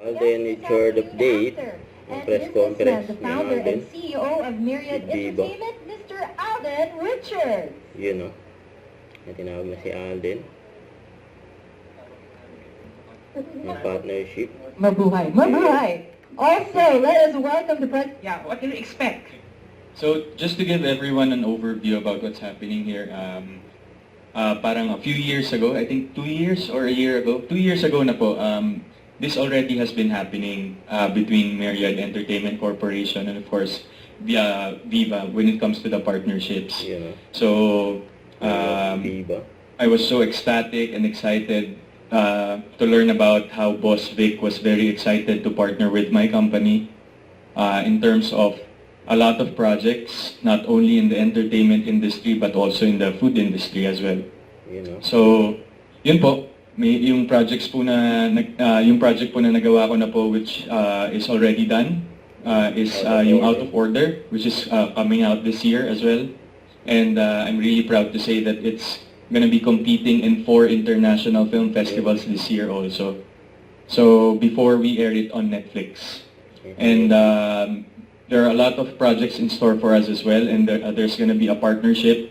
Alden Richard update ng press conference the ng founder Alden. and CEO of Myriad Viva. Entertainment, Mr. Alden Richards. Yun o. Na tinawag na si Alden. Ng partnership. Mabuhay. Mabuhay. Also, let us welcome the president. Yeah, what do you expect? So just to give everyone an overview about what's happening here, parang a few years ago, I think 2 years or a year ago, 2 years ago na po, this already has been happening between Myriad Entertainment Corporation and of course Viva when it comes to the partnerships. Yun o. So Viva. I was so ecstatic and excited to learn about how Boss Vic was very excited to partner with my company in terms of a lot of projects, not only in the entertainment industry but also in the food industry as well. Yun o. So, yun po, yung project po na nagawa ko na po which is already done is yung Out of Order, which is coming out this year as well. And I'm really proud to say that it's gonna be competing in 4 international film festivals this year also. So before we air it on Netflix. And there are a lot of projects in store for us as well, and there's gonna be a partnership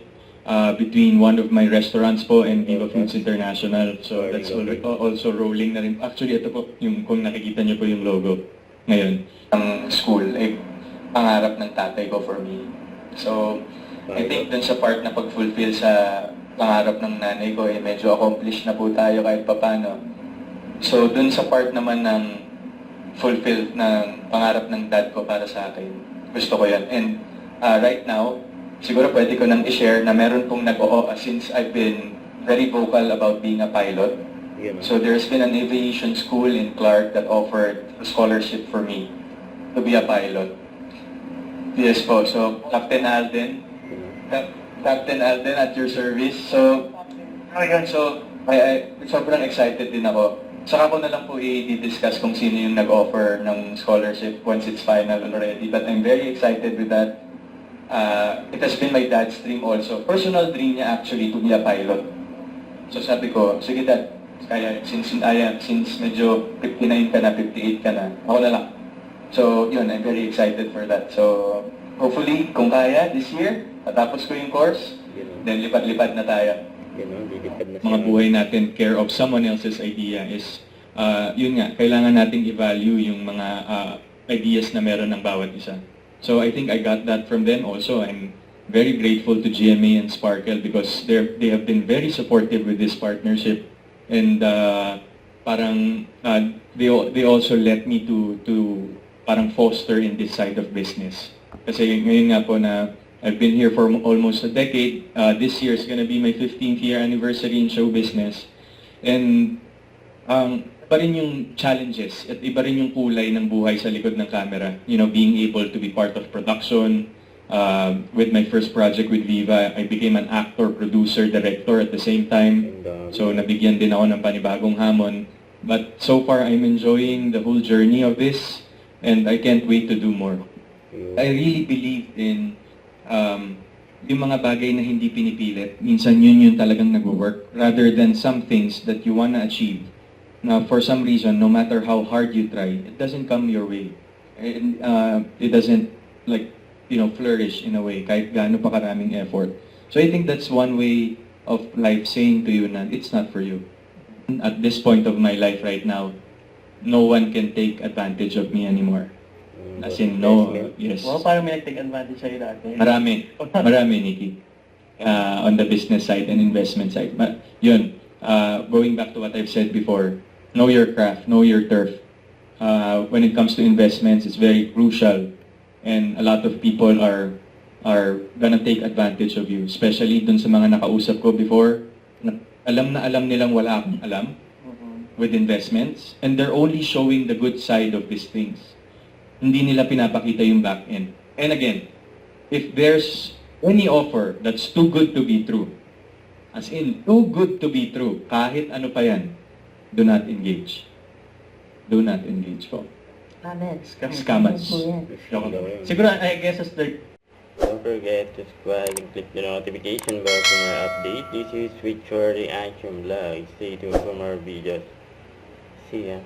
between one of my restaurants po and Viva Foods International. So that's also rolling na rin. Actually, ito po, yung kung nakikita niyo po yung logo ngayon. Ang school, pangarap ng tatay ko for me. So, I think dun sa part na pag-fulfill sa pangarap ng nanay ko, medyo accomplished na po tayo kahit papano. So, dun sa part naman ng fulfill ng pangarap ng dad ko para sa akin, gusto ko yan. And right now, siguro pwede ko nang i-share na meron pong nag-oo since I've been very vocal about being a pilot. Yun o. So there's been an aviation school in Clark that offered a scholarship for me to be a pilot. Yes po, so Captain Alden, Captain Alden at your service. So, ayun, so I sobrang excited din ako. Saka ko na lang po i-discuss kung sino yung nag-offer ng scholarship once it's final already. But I'm very excited with that. It has been my dad's dream also. Personal dream niya actually to be a pilot. So sabi ko, sige dad, kaya since medyo 59 ka na, 58 ka na, ako na lang. So yun, I'm very excited for that. So hopefully, kung kaya, this year, matapos ko yung course, then lipat-lipat na tayo. Yun o. Lilipad na Mga buhay natin care of someone else's idea is, yun nga, kailangan nating i-value yung mga ideas na meron ng bawat isa. So I think I got that from them also. I'm very grateful to GMA and Sparkle because they have been very supportive with this partnership. And parang they also let me to parang foster in this side of business. Kasi ngayon nga po na I've been here for almost a decade. This year is gonna be my 15th year anniversary in show business. And iba rin yung challenges at iba rin yung kulay ng buhay sa likod ng camera. You know, being able to be part of production. With my first project with Viva, I became an actor, producer, director at the same time. So nabigyan din ako ng panibagong hamon. But so far, I'm enjoying the whole journey of this and I can't wait to do more. I really believe in yung mga bagay na hindi pinipilit. Minsan yun talagang nag-work rather than some things that you wanna achieve. Now, for some reason, no matter how hard you try, it doesn't come your way. And, it doesn't, like, flourish in a way, kahit gaano pa karaming effort. So I think that's one way of life saying to you na it's not for you. At this point of my life right now, no one can take advantage of me anymore. As in, no, yes. Well, parang may nag-take advantage sa'yo dati. Marami, Nikki. On the business side and investment side. But yun, going back to what I've said before, know your craft, know your turf. When it comes to investments, it's very crucial. And a lot of people are gonna take advantage of you. Especially dun sa mga nakausap ko before, na alam nilang wala akong alam with investments. And they're only showing the good side of these things. Hindi nila pinapakita yung back end. And again, if there's any offer that's too good to be true, as in, too good to be true, kahit ano pa yan, do not engage. Do not engage po. Scammers. Siguro, I guess as the... Don't forget to subscribe and click the notification bell for more update. This is Switch for Reaction Vlog. Stay tuned for more videos. See ya.